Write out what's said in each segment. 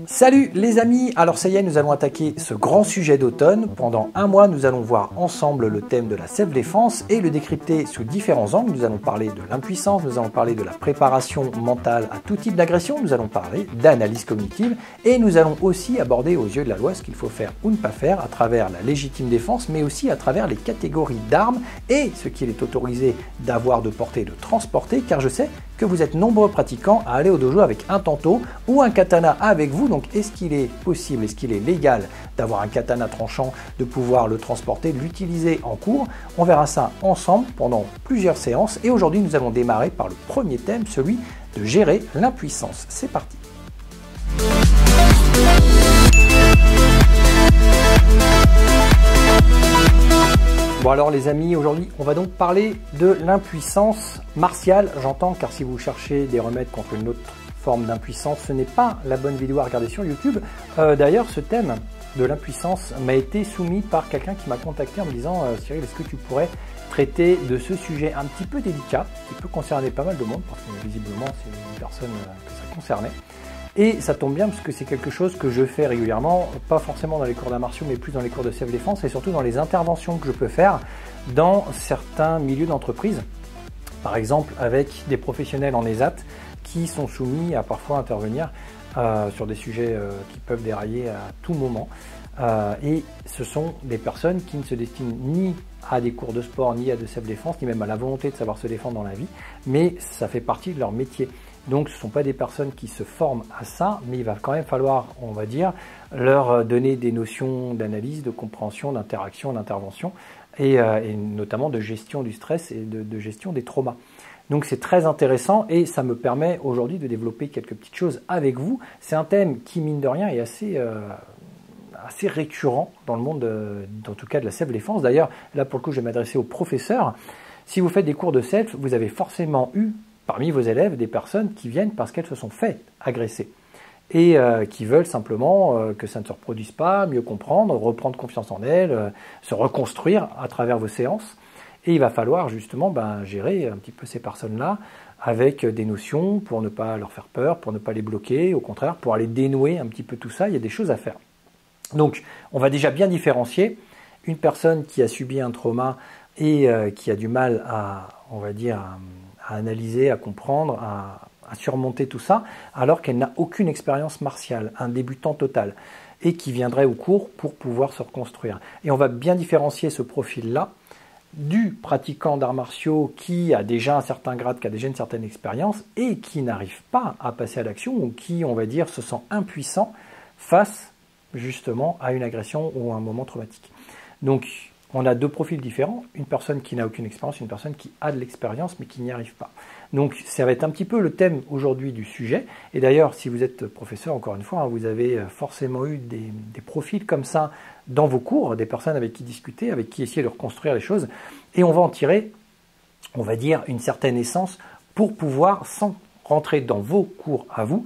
Salut les amis, alors ça y est, nous allons attaquer ce grand sujet d'automne. Pendant un mois, nous allons voir ensemble le thème de la self-défense et le décrypter sous différents angles. Nous allons parler de l'impuissance, nous allons parler de la préparation mentale à tout type d'agression, nous allons parler d'analyse cognitive et nous allons aussi aborder aux yeux de la loi ce qu'il faut faire ou ne pas faire à travers la légitime défense, mais aussi à travers les catégories d'armes et ce qu'il est autorisé d'avoir, de porter, de transporter, car je sais que vous êtes nombreux pratiquants à aller au dojo avec un tanto ou un katana avec vous. Donc est-ce qu'il est possible, est-ce qu'il est légal d'avoir un katana tranchant, de pouvoir le transporter, de l'utiliser en cours? On verra ça ensemble pendant plusieurs séances et aujourd'hui nous allons démarrer par le premier thème, celui de gérer l'impuissance. C'est parti. Bon alors les amis, aujourd'hui on va donc parler de l'impuissance martiale, j'entends, car si vous cherchez des remèdes contre une autre forme d'impuissance, ce n'est pas la bonne vidéo à regarder sur YouTube. D'ailleurs ce thème de l'impuissance m'a été soumis par quelqu'un qui m'a contacté en me disant Cyril, est-ce que tu pourrais traiter de ce sujet un petit peu délicat, qui peut concerner pas mal de monde, parce que visiblement c'est une personne que ça concernait. Et ça tombe bien parce que c'est quelque chose que je fais régulièrement, pas forcément dans les cours d'arts martiaux, mais plus dans les cours de self-défense et surtout dans les interventions que je peux faire dans certains milieux d'entreprise. Par exemple, avec des professionnels en ESAT qui sont soumis à parfois intervenir sur des sujets qui peuvent dérailler à tout moment. Et ce sont des personnes qui ne se destinent ni à des cours de sport, ni à de self-défense, ni même à la volonté de savoir se défendre dans la vie, mais ça fait partie de leur métier. Donc ce ne sont pas des personnes qui se forment à ça, mais il va quand même falloir, on va dire, leur donner des notions d'analyse, de compréhension, d'interaction, d'intervention, et notamment de gestion du stress et de gestion des traumas. Donc c'est très intéressant et ça me permet aujourd'hui de développer quelques petites choses avec vous. C'est un thème qui, mine de rien, est assez récurrent dans le monde, en tout cas de la self-défense. D'ailleurs, là pour le coup, je vais m'adresser aux professeurs. Si vous faites des cours de self, vous avez forcément eu parmi vos élèves des personnes qui viennent parce qu'elles se sont faites agresser et qui veulent simplement que ça ne se reproduise pas, mieux comprendre, reprendre confiance en elles, se reconstruire à travers vos séances. Et il va falloir justement gérer un petit peu ces personnes-là avec des notions pour ne pas leur faire peur, pour ne pas les bloquer, au contraire, pour aller dénouer un petit peu tout ça, il y a des choses à faire. Donc, on va déjà bien différencier une personne qui a subi un trauma et qui a du mal à, on va dire, à analyser, à comprendre, à surmonter tout ça, alors qu'elle n'a aucune expérience martiale, un débutant total, et qui viendrait au cours pour pouvoir se reconstruire. Et on va bien différencier ce profil-là du pratiquant d'arts martiaux qui a déjà un certain grade, qui a déjà une certaine expérience et qui n'arrive pas à passer à l'action ou qui, on va dire, se sent impuissant face justement à une agression ou à un moment traumatique. Donc, on a deux profils différents, une personne qui n'a aucune expérience, une personne qui a de l'expérience mais qui n'y arrive pas. Donc ça va être un petit peu le thème aujourd'hui du sujet. Et d'ailleurs, si vous êtes professeur, encore une fois, vous avez forcément eu des profils comme ça dans vos cours, des personnes avec qui discuter, avec qui essayer de reconstruire les choses. Et on va en tirer, on va dire, une certaine essence pour pouvoir, sans rentrer dans vos cours à vous,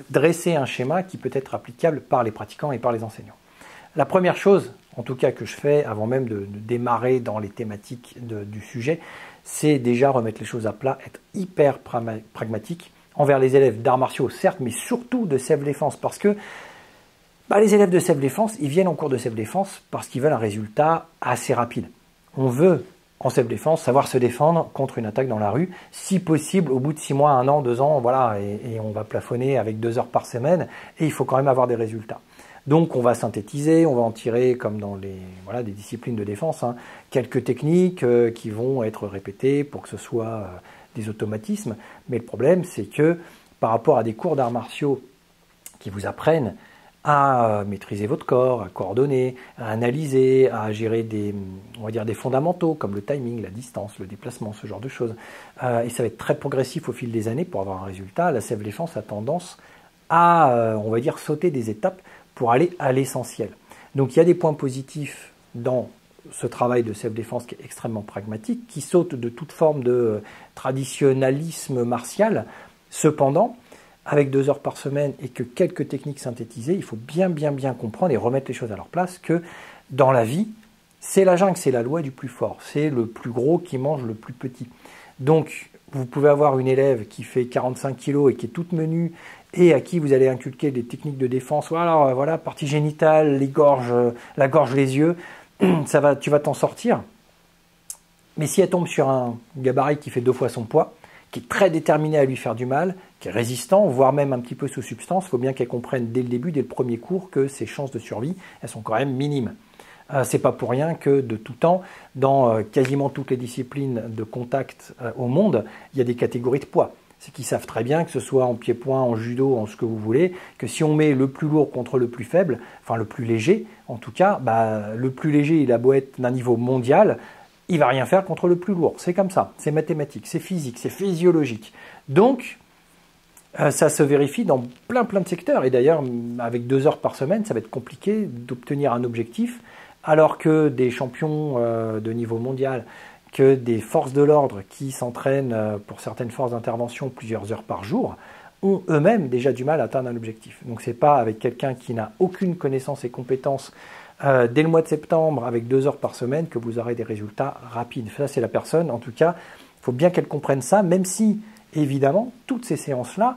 dresser un schéma qui peut être applicable par les pratiquants et par les enseignants. La première chose, en tout cas que je fais avant même de démarrer dans les thématiques du sujet, c'est déjà remettre les choses à plat, être hyper pragmatique envers les élèves d'arts martiaux, certes, mais surtout de self-défense, parce que les élèves de self-défense, ils viennent en cours de self-défense parce qu'ils veulent un résultat assez rapide. On veut, en self-défense, savoir se défendre contre une attaque dans la rue, si possible au bout de 6 mois, 1 an, 2 ans, voilà, et on va plafonner avec 2 heures par semaine, et il faut quand même avoir des résultats. Donc on va synthétiser, on va en tirer, comme dans des disciplines de défense, quelques techniques qui vont être répétées pour que ce soit des automatismes. Mais le problème, c'est que par rapport à des cours d'arts martiaux qui vous apprennent à maîtriser votre corps, à coordonner, à analyser, à gérer des fondamentaux comme le timing, la distance, le déplacement, ce genre de choses. Et ça va être très progressif au fil des années pour avoir un résultat. La self-défense a tendance à, on va dire, sauter des étapes pour aller à l'essentiel. Donc il y a des points positifs dans ce travail de self-défense qui est extrêmement pragmatique, qui saute de toute forme de traditionnalisme martial. Cependant, avec 2 heures par semaine et que quelques techniques synthétisées, il faut bien comprendre et remettre les choses à leur place que dans la vie, c'est la jungle, c'est la loi du plus fort. C'est le plus gros qui mange le plus petit. Donc, vous pouvez avoir une élève qui fait 45 kg et qui est toute menue et à qui vous allez inculquer des techniques de défense, voilà, partie génitale, les gorges, la gorge, les yeux, tu vas t'en sortir. Mais si elle tombe sur un gabarit qui fait 2 fois son poids, qui est très déterminé à lui faire du mal, qui est résistant, voire même un petit peu sous substance, il faut bien qu'elle comprenne dès le début, dès le premier cours, que ses chances de survie, elles sont quand même minimes. C'est pas pour rien que de tout temps, dans quasiment toutes les disciplines de contact au monde, il y a des catégories de poids. C'est qu'ils savent très bien, que ce soit en pied-point, en judo, en ce que vous voulez, que si on met le plus lourd contre le plus faible, enfin le plus léger, en tout cas, le plus léger, il a beau être d'un niveau mondial, il va rien faire contre le plus lourd. C'est comme ça, c'est mathématique, c'est physique, c'est physiologique. Donc, ça se vérifie dans plein de secteurs. Et d'ailleurs, avec 2 heures par semaine, ça va être compliqué d'obtenir un objectif, alors que des champions de niveau mondial, que des forces de l'ordre qui s'entraînent pour certaines forces d'intervention plusieurs heures par jour, ont eux-mêmes déjà du mal à atteindre un objectif. Donc c'est pas avec quelqu'un qui n'a aucune connaissance et compétence dès le mois de septembre, avec 2 heures par semaine, que vous aurez des résultats rapides. Ça, c'est la personne, en tout cas, il faut bien qu'elle comprenne ça, même si, évidemment, toutes ces séances-là,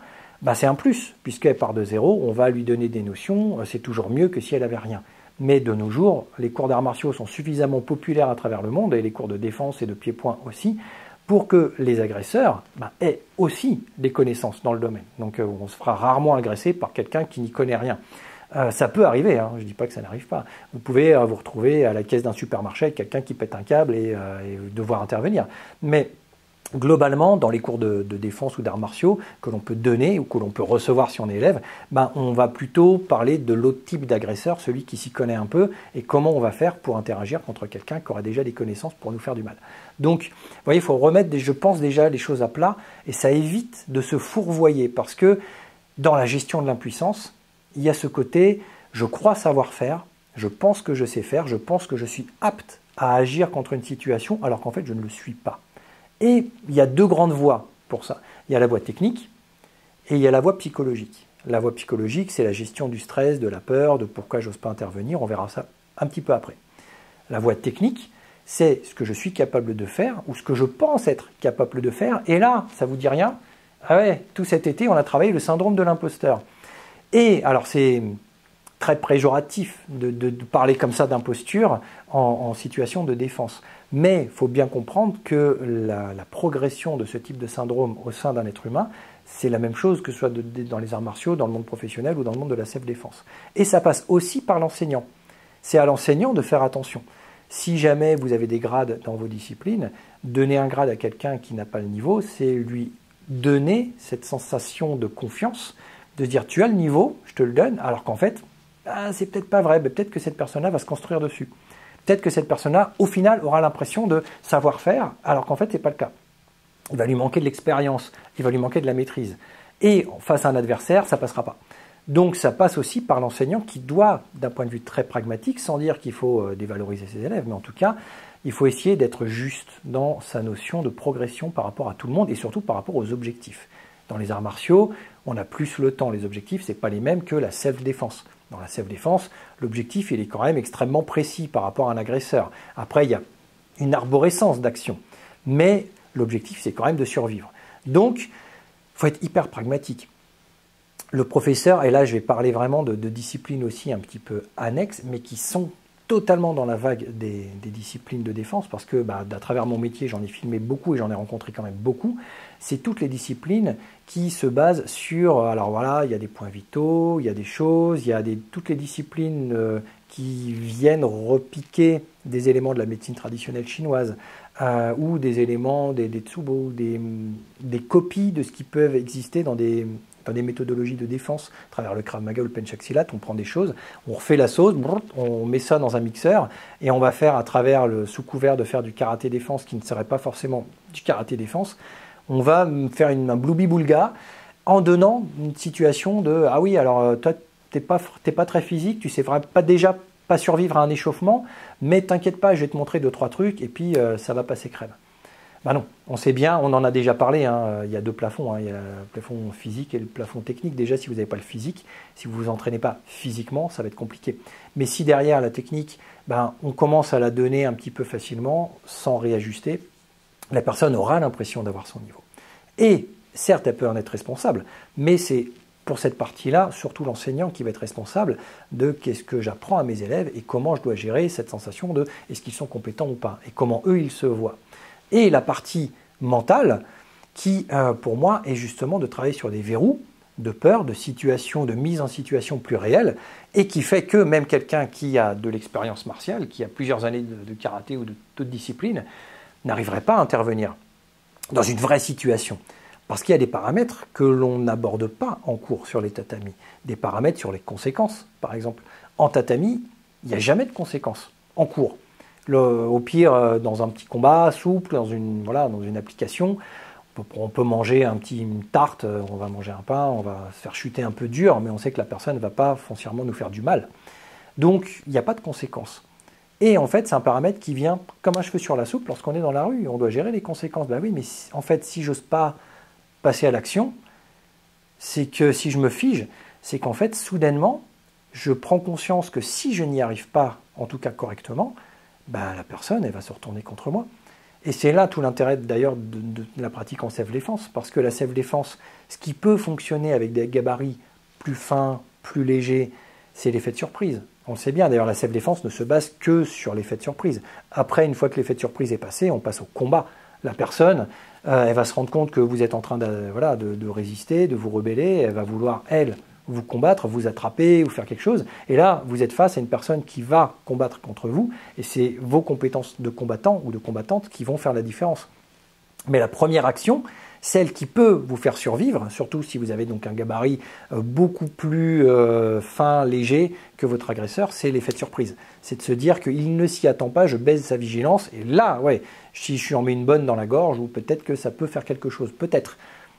c'est un plus, puisqu'elle part de zéro, on va lui donner des notions, c'est toujours mieux que si elle n'avait rien. Mais de nos jours, les cours d'arts martiaux sont suffisamment populaires à travers le monde, et les cours de défense et de pied-point aussi, pour que les agresseurs aient aussi des connaissances dans le domaine. Donc on se fera rarement agresser par quelqu'un qui n'y connaît rien. Ça peut arriver, hein, je ne dis pas que ça n'arrive pas. Vous pouvez vous retrouver à la caisse d'un supermarché avec quelqu'un qui pète un câble et devoir intervenir. Mais globalement, dans les cours de défense ou d'arts martiaux que l'on peut donner ou que l'on peut recevoir si on est élève, on va plutôt parler de l'autre type d'agresseur, celui qui s'y connaît un peu, et comment on va faire pour interagir contre quelqu'un qui aura déjà des connaissances pour nous faire du mal. Donc, vous voyez, il faut remettre, je pense déjà, les choses à plat, et ça évite de se fourvoyer, parce que dans la gestion de l'impuissance, il y a ce côté, je crois savoir faire, je pense que je sais faire, je pense que je suis apte à agir contre une situation, alors qu'en fait, je ne le suis pas. Et il y a 2 grandes voies pour ça. Il y a la voie technique et il y a la voie psychologique. La voie psychologique, c'est la gestion du stress, de la peur, de pourquoi j'ose pas intervenir. On verra ça un petit peu après. La voie technique, c'est ce que je suis capable de faire ou ce que je pense être capable de faire. Et là, ça vous dit rien? Ah ouais, tout cet été, on a travaillé le syndrome de l'imposteur. Et alors, c'est très péjoratif de parler comme ça d'imposture en situation de défense. Mais il faut bien comprendre que la progression de ce type de syndrome au sein d'un être humain, c'est la même chose que ce soit dans les arts martiaux, dans le monde professionnel ou dans le monde de la self-défense. Et ça passe aussi par l'enseignant. C'est à l'enseignant de faire attention. Si jamais vous avez des grades dans vos disciplines, donner un grade à quelqu'un qui n'a pas le niveau, c'est lui donner cette sensation de confiance, de se dire tu as le niveau, je te le donne, alors qu'en fait, c'est peut-être pas vrai, mais peut-être que cette personne-là va se construire dessus. Peut-être que cette personne-là, au final, aura l'impression de savoir faire, alors qu'en fait, ce n'est pas le cas. Il va lui manquer de l'expérience, il va lui manquer de la maîtrise. Et face à un adversaire, ça ne passera pas. Donc ça passe aussi par l'enseignant qui doit, d'un point de vue très pragmatique, sans dire qu'il faut dévaloriser ses élèves, mais en tout cas, il faut essayer d'être juste dans sa notion de progression par rapport à tout le monde et surtout par rapport aux objectifs. Dans les arts martiaux, on a plus le temps. Les objectifs, ce n'est pas les mêmes que la self-défense. Dans la self-défense, l'objectif, il est quand même extrêmement précis par rapport à un agresseur. Après, il y a une arborescence d'action. Mais l'objectif, c'est quand même de survivre. Donc, il faut être hyper pragmatique. Le professeur, et là, je vais parler vraiment de disciplines aussi un petit peu annexes, mais qui sont totalement dans la vague des disciplines de défense, parce que à travers mon métier, j'en ai filmé beaucoup et j'en ai rencontré quand même beaucoup. C'est toutes les disciplines qui se basent sur, alors voilà, il y a des points vitaux, il y a des choses, il y a toutes les disciplines qui viennent repiquer des éléments de la médecine traditionnelle chinoise, ou des éléments des tsubo, des copies de ce qui peuvent exister dans des méthodologies de défense, à travers le Krav Maga ou le Pencak Silat, on prend des choses, on refait la sauce, on met ça dans un mixeur, et on va faire, à travers sous couvert de faire du karaté défense, qui ne serait pas forcément du karaté défense, on va faire un bloubi-boulga, en donnant une situation de « Ah oui, alors toi, t'es pas très physique, tu sais déjà pas survivre à un échauffement, mais t'inquiète pas, je vais te montrer 2-3 trucs, et puis ça va passer crème. » Non, on sait bien, on en a déjà parlé, hein, il y a 2 plafonds, hein, il y a le plafond physique et le plafond technique. Déjà, si vous n'avez pas le physique, si vous ne vous entraînez pas physiquement, ça va être compliqué. Mais si derrière la technique, on commence à la donner un petit peu facilement, sans réajuster, la personne aura l'impression d'avoir son niveau. Et certes, elle peut en être responsable, mais c'est pour cette partie-là, surtout l'enseignant qui va être responsable de qu'est-ce que j'apprends à mes élèves et comment je dois gérer cette sensation de est-ce qu'ils sont compétents ou pas, et comment eux, ils se voient. Et la partie mentale, qui, pour moi, est justement de travailler sur des verrous de peur, de situation, de mise en situation plus réelle, et qui fait que même quelqu'un qui a de l'expérience martiale, qui a plusieurs années de karaté ou d'autres disciplines, n'arriverait pas à intervenir dans une vraie situation. Parce qu'il y a des paramètres que l'on n'aborde pas en cours sur les tatamis. Des paramètres sur les conséquences, par exemple. En tatami, il n'y a jamais de conséquences en cours. Au pire, dans un petit combat souple, dans une application, on peut manger une tarte, on va manger un pain, on va se faire chuter un peu dur, mais on sait que la personne ne va pas foncièrement nous faire du mal. Donc, il n'y a pas de conséquences. Et en fait, c'est un paramètre qui vient comme un cheveu sur la soupe lorsqu'on est dans la rue. On doit gérer les conséquences. Ben oui, mais en fait, si j'ose pas passer à l'action, c'est que si je me fige, c'est qu'en fait, soudainement, je prends conscience que si je n'y arrive pas, en tout cas correctement, ben, la personne, elle va se retourner contre moi. Et c'est là tout l'intérêt d'ailleurs de la pratique en self-défense, parce que la self-défense, ce qui peut fonctionner avec des gabarits plus fins, plus légers, c'est l'effet de surprise. On le sait bien, d'ailleurs la self-défense ne se base que sur l'effet de surprise. Après, une fois que l'effet de surprise est passé, on passe au combat. La personne, elle va se rendre compte que vous êtes en train de résister, de vous rebeller, elle va vouloir, elle, vous combattre, vous attraper ou faire quelque chose. Et là, vous êtes face à une personne qui va combattre contre vous, et c'est vos compétences de combattant ou de combattante qui vont faire la différence. Mais la première action, celle qui peut vous faire survivre, surtout si vous avez donc un gabarit beaucoup plus fin, léger que votre agresseur, c'est l'effet de surprise. C'est de se dire qu'il ne s'y attend pas, je baisse sa vigilance, et là, ouais, si je lui en mets une bonne dans la gorge, ou peut-être que ça peut faire quelque chose, peut-être.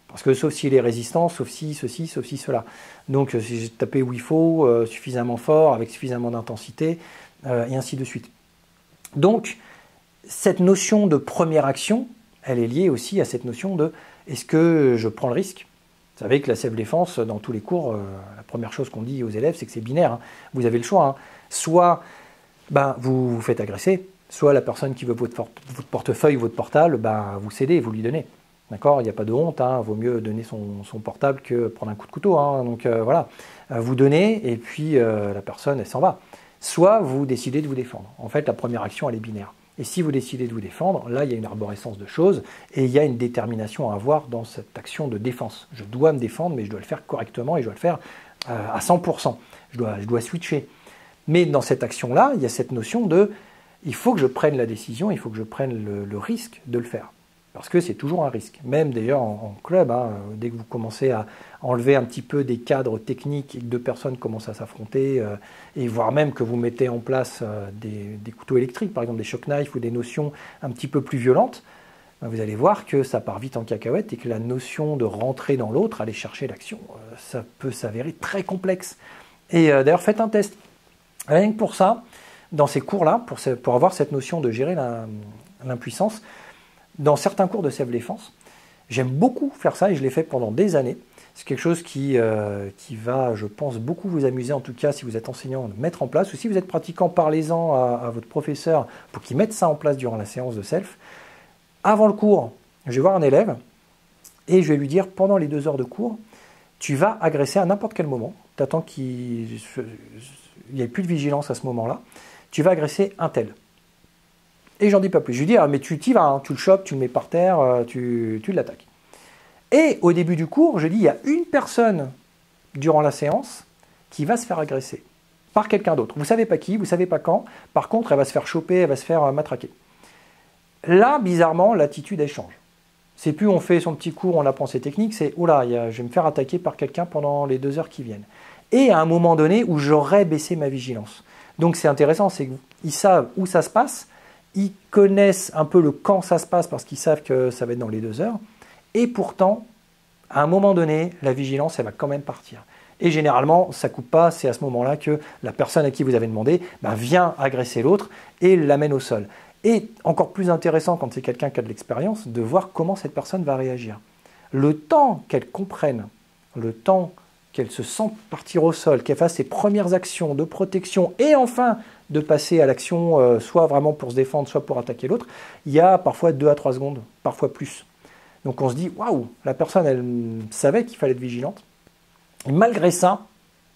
Parce que sauf s'il est résistant, sauf si ceci, sauf si cela. Donc si j'ai tapé où il faut, suffisamment fort, avec suffisamment d'intensité, et ainsi de suite. Donc, cette notion de première action, elle est liée aussi à cette notion de est-ce que je prends le risque? Vous savez que la self-défense, dans tous les cours, la première chose qu'on dit aux élèves, c'est que c'est binaire. Hein. Vous avez le choix. Hein. Soit vous vous faites agresser, soit la personne qui veut votre portefeuille, votre portable, vous cédez, vous lui donnez. D'accord, il n'y a pas de honte, hein, vaut mieux donner son portable que prendre un coup de couteau. Hein, donc voilà, vous donnez et puis la personne, elle s'en va. Soit vous décidez de vous défendre. En fait, la première action, elle est binaire. Et si vous décidez de vous défendre, là, il y a une arborescence de choses et il y a une détermination à avoir dans cette action de défense. Je dois me défendre, mais je dois le faire correctement et je dois le faire à 100%. Je dois switcher. Mais dans cette action-là, il y a cette notion de il faut que je prenne la décision, il faut que je prenne le risque de le faire. Parce que c'est toujours un risque. Même d'ailleurs en club, hein, dès que vous commencez à enlever un petit peu des cadres techniques et que deux personnes commencent à s'affronter, et voire même que vous mettez en place des couteaux électriques, par exemple des shock knives ou des notions un petit peu plus violentes, vous allez voir que ça part vite en cacahuète et que la notion de rentrer dans l'autre, aller chercher l'action, ça peut s'avérer très complexe. Et d'ailleurs, faites un test. Rien que pour ça, dans ces cours-là, pour avoir cette notion de gérer l'impuissance, dans certains cours de self-défense, j'aime beaucoup faire ça et je l'ai fait pendant des années. C'est quelque chose qui va, je pense, beaucoup vous amuser, en tout cas si vous êtes enseignant, de mettre en place. Ou si vous êtes pratiquant, parlez-en à votre professeur pour qu'il mette ça en place durant la séance de self. Avant le cours, je vais voir un élève et je vais lui dire, pendant les 2 heures de cours, tu vas agresser à n'importe quel moment. Tu attends qu'il n'y ait plus de vigilance à ce moment-là. Tu vas agresser un tel. Et j'en dis pas plus. Je lui dis, mais tu t'y vas, hein, tu le chopes, tu le mets par terre, tu l'attaques. Et au début du cours, je dis, il y a une personne durant la séance qui va se faire agresser par quelqu'un d'autre. Vous ne savez pas qui, vous ne savez pas quand. Par contre, elle va se faire choper, elle va se faire matraquer. Là, bizarrement, l'attitude, elle change. C'est plus on fait son petit cours, on apprend ses techniques, c'est, oula, je vais me faire attaquer par quelqu'un pendant les 2 heures qui viennent. Et à un moment donné où j'aurais baissé ma vigilance. Donc c'est intéressant, c'est qu'ils savent où ça se passe, ils connaissent un peu le quand ça se passe parce qu'ils savent que ça va être dans les 2 heures. Et pourtant, à un moment donné, la vigilance, elle va quand même partir. Et généralement, ça ne coupe pas, c'est à ce moment-là que la personne à qui vous avez demandé vient agresser l'autre et l'amène au sol. Et encore plus intéressant quand c'est quelqu'un qui a de l'expérience, de voir comment cette personne va réagir. Le temps qu'elle comprenne, le temps qu'elle se sente partir au sol, qu'elle fasse ses premières actions de protection et enfin de passer à l'action, soit vraiment pour se défendre, soit pour attaquer l'autre, il y a parfois 2 à 3 secondes, parfois plus. Donc on se dit, waouh, la personne, elle savait qu'il fallait être vigilante. Et malgré ça,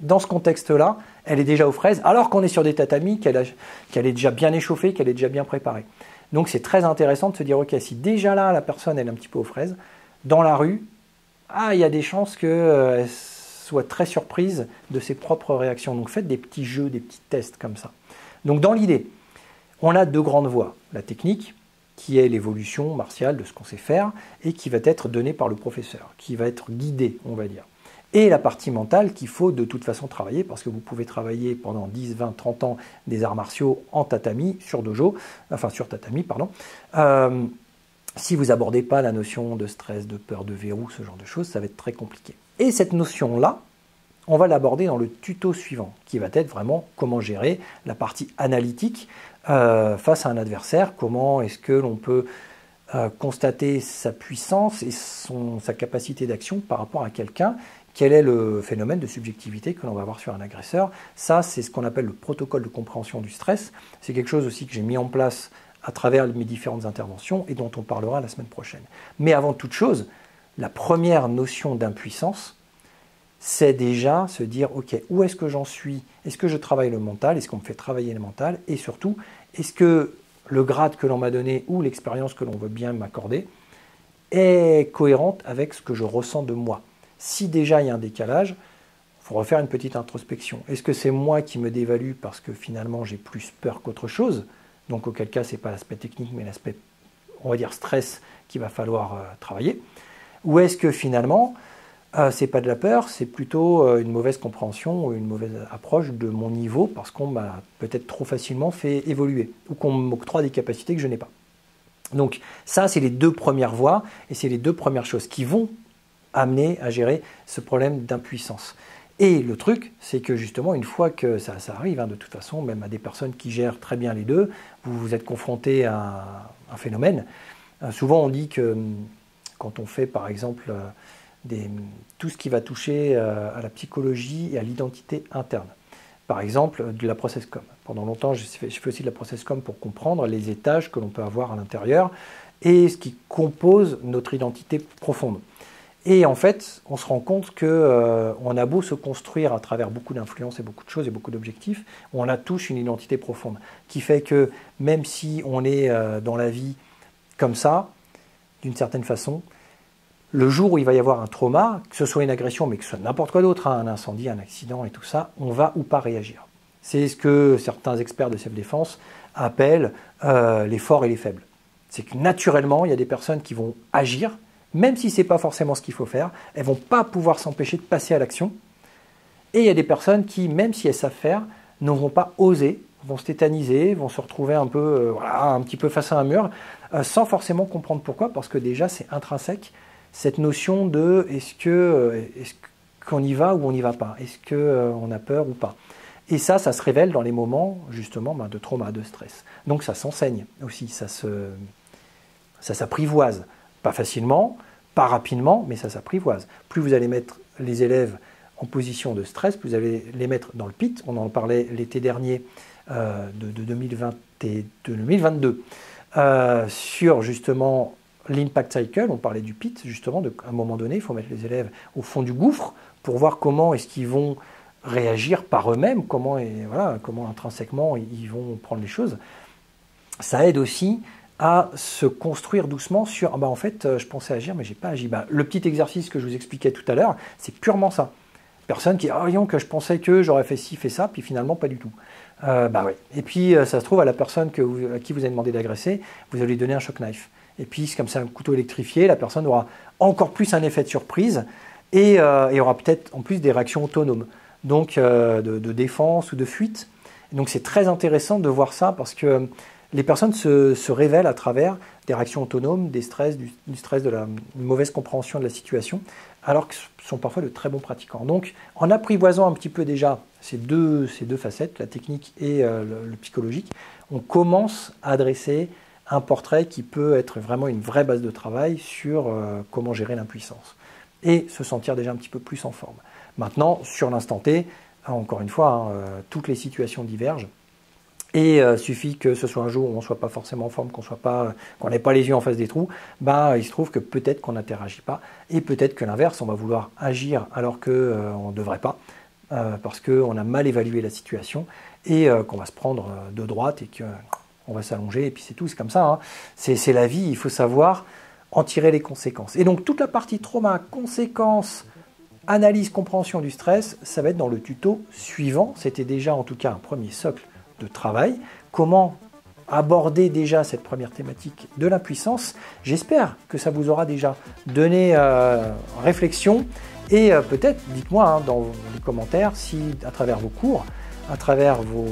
dans ce contexte-là, elle est déjà aux fraises, alors qu'on est sur des tatamis, qu'elle est déjà bien échauffée, qu'elle est déjà bien préparée. Donc c'est très intéressant de se dire, ok, si déjà là, la personne elle est un petit peu aux fraises, dans la rue, il y a des chances qu'elle soit très surprise de ses propres réactions. Donc faites des petits jeux, des petits tests comme ça. Donc dans l'idée, on a deux grandes voies. La technique, qui est l'évolution martiale de ce qu'on sait faire, et qui va être donnée par le professeur, qui va être guidée, on va dire. Et la partie mentale qu'il faut de toute façon travailler, parce que vous pouvez travailler pendant 10, 20, 30 ans des arts martiaux en tatami, sur tatami, pardon. Si vous n'abordez pas la notion de stress, de peur, de verrou, ce genre de choses, ça va être très compliqué. Et cette notion-là, on va l'aborder dans le tuto suivant, qui va être vraiment comment gérer la partie analytique face à un adversaire, comment est-ce que l'on peut constater sa puissance et sa capacité d'action par rapport à quelqu'un. Quel est le phénomène de subjectivité que l'on va avoir sur un agresseur? Ça, c'est ce qu'on appelle le protocole de compréhension du stress. C'est quelque chose aussi que j'ai mis en place à travers mes différentes interventions et dont on parlera la semaine prochaine. Mais avant toute chose, la première notion d'impuissance, c'est déjà se dire, ok, où est-ce que j'en suis? Est-ce que je travaille le mental? Est-ce qu'on me fait travailler le mental? Et surtout, est-ce que le grade que l'on m'a donné ou l'expérience que l'on veut bien m'accorder est cohérente avec ce que je ressens de moi? Si déjà il y a un décalage, il faut refaire une petite introspection. Est-ce que c'est moi qui me dévalue parce que finalement j'ai plus peur qu'autre chose? Donc auquel cas, ce n'est pas l'aspect technique, mais l'aspect, on va dire, stress qu'il va falloir travailler. Ou est-ce que finalement, ce n'est pas de la peur, c'est plutôt une mauvaise compréhension ou une mauvaise approche de mon niveau parce qu'on m'a peut-être trop facilement fait évoluer ou qu'on m'octroie des capacités que je n'ai pas. Donc ça, c'est les deux premières voies et c'est les deux premières choses qui vont amener à gérer ce problème d'impuissance. Et le truc, c'est que justement, une fois que ça arrive, de toute façon, même à des personnes qui gèrent très bien les deux, vous êtes confronté à un phénomène. Souvent, on dit que quand on fait, par exemple, tout ce qui va toucher à la psychologie et à l'identité interne, par exemple, de la process com. Pendant longtemps, je fais aussi de la process com pour comprendre les étages que l'on peut avoir à l'intérieur et ce qui compose notre identité profonde. Et en fait, on se rend compte qu'on a beau se construire à travers beaucoup d'influences et beaucoup de choses et beaucoup d'objectifs, on a tous une identité profonde, qui fait que même si on est dans la vie comme ça, d'une certaine façon, le jour où il va y avoir un trauma, que ce soit une agression, mais que ce soit n'importe quoi d'autre, un incendie, un accident et tout ça, on va ou pas réagir. C'est ce que certains experts de self-défense appellent les forts et les faibles. C'est que naturellement, il y a des personnes qui vont agir, même si ce n'est pas forcément ce qu'il faut faire, elles ne vont pas pouvoir s'empêcher de passer à l'action. Et il y a des personnes qui, même si elles savent faire, ne vont pas oser, vont se tétaniser, vont se retrouver un petit peu face à un mur, sans forcément comprendre pourquoi, parce que déjà c'est intrinsèque, cette notion de est-ce qu'on y va ou on n'y va pas, est-ce qu'on a peur ou pas. Et ça se révèle dans les moments justement de trauma, de stress. Donc ça s'enseigne aussi, ça s'apprivoise. Pas facilement, pas rapidement, mais ça s'apprivoise. Plus vous allez mettre les élèves en position de stress, plus vous allez les mettre dans le PIT. On en parlait l'été dernier de 2020 et de 2022 sur justement l'impact cycle. On parlait du PIT, justement, à un moment donné, il faut mettre les élèves au fond du gouffre pour voir comment est-ce qu'ils vont réagir par eux-mêmes, comment intrinsèquement ils vont prendre les choses. Ça aide aussi à se construire doucement sur en fait je pensais agir mais j'ai pas agi. Le petit exercice que je vous expliquais tout à l'heure, c'est purement ça. Personne qui voyons que je pensais que j'aurais fait ci, fait ça, puis finalement pas du tout. Oui. Et puis ça se trouve à la personne à qui vous avez demandé d'agresser, vous allez lui donner un shock knife. Et puis c'est comme ça un couteau électrifié, la personne aura encore plus un effet de surprise et aura peut-être en plus des réactions autonomes, donc de défense ou de fuite. Donc c'est très intéressant de voir ça parce que les personnes se révèlent à travers des réactions autonomes, des stress, du stress de la mauvaise compréhension de la situation, alors que ce sont parfois de très bons pratiquants. Donc, en apprivoisant un petit peu déjà ces deux facettes, la technique et le psychologique, on commence à dresser un portrait qui peut être vraiment une vraie base de travail sur comment gérer l'impuissance et se sentir déjà un petit peu plus en forme. Maintenant, sur l'instant T, encore une fois, toutes les situations divergent. Et suffit que ce soit un jour où on ne soit pas forcément en forme, qu'on n'ait pas les yeux en face des trous, il se trouve que peut-être qu'on n'interagit pas, et peut-être que l'inverse, on va vouloir agir alors qu'on ne devrait pas, parce qu'on a mal évalué la situation, et qu'on va se prendre de droite, et qu'on va s'allonger, et puis c'est tout, c'est comme ça, hein. C'est la vie, il faut savoir en tirer les conséquences. Et donc toute la partie trauma, conséquences, analyse, compréhension du stress, ça va être dans le tuto suivant. C'était déjà en tout cas un premier socle de travail. Comment aborder déjà cette première thématique de l'impuissance. J'espère que ça vous aura déjà donné réflexion, et peut-être dites-moi dans les commentaires si à travers vos cours, à travers vos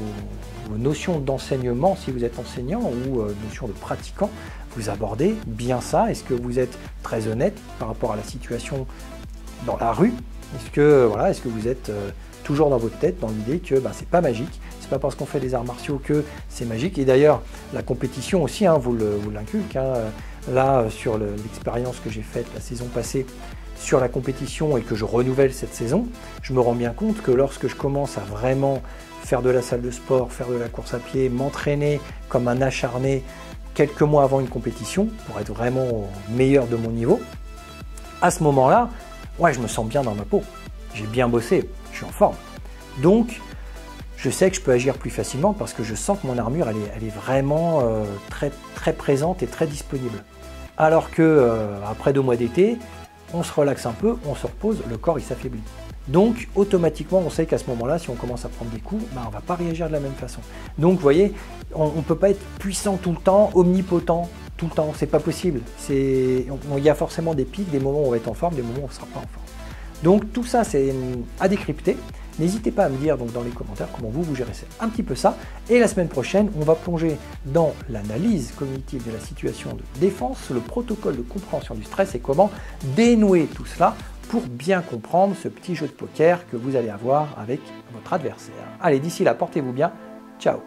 notions d'enseignement, si vous êtes enseignant, ou notions de pratiquant, vous abordez bien ça. Est-ce que vous êtes très honnête par rapport à la situation dans la rue? Est-ce que vous êtes toujours dans votre tête, dans l'idée que c'est pas magique, c'est pas parce qu'on fait des arts martiaux que c'est magique? Et d'ailleurs, la compétition aussi, vous l'inculque. Là, sur l'expérience que j'ai faite la saison passée sur la compétition, et que je renouvelle cette saison, je me rends bien compte que lorsque je commence à vraiment faire de la salle de sport, faire de la course à pied, m'entraîner comme un acharné quelques mois avant une compétition, pour être vraiment au meilleur de mon niveau, à ce moment-là, je me sens bien dans ma peau. J'ai bien bossé, je suis en forme. Donc, je sais que je peux agir plus facilement parce que je sens que mon armure, elle est vraiment très, très présente et très disponible. Alors que après 2 mois d'été, on se relaxe un peu, on se repose, le corps il s'affaiblit. Donc, automatiquement, on sait qu'à ce moment-là, si on commence à prendre des coups, on ne va pas réagir de la même façon. Donc, vous voyez, on ne peut pas être puissant tout le temps, omnipotent tout le temps, c'est pas possible. Il y a forcément des pics, des moments où on va être en forme, des moments où on ne sera pas en forme. Donc tout ça, c'est à décrypter. N'hésitez pas à me dire dans les commentaires comment vous gérez un petit peu ça. Et la semaine prochaine, on va plonger dans l'analyse cognitive de la situation de défense, le protocole de compréhension du stress et comment dénouer tout cela pour bien comprendre ce petit jeu de poker que vous allez avoir avec votre adversaire. Allez, d'ici là, portez-vous bien. Ciao.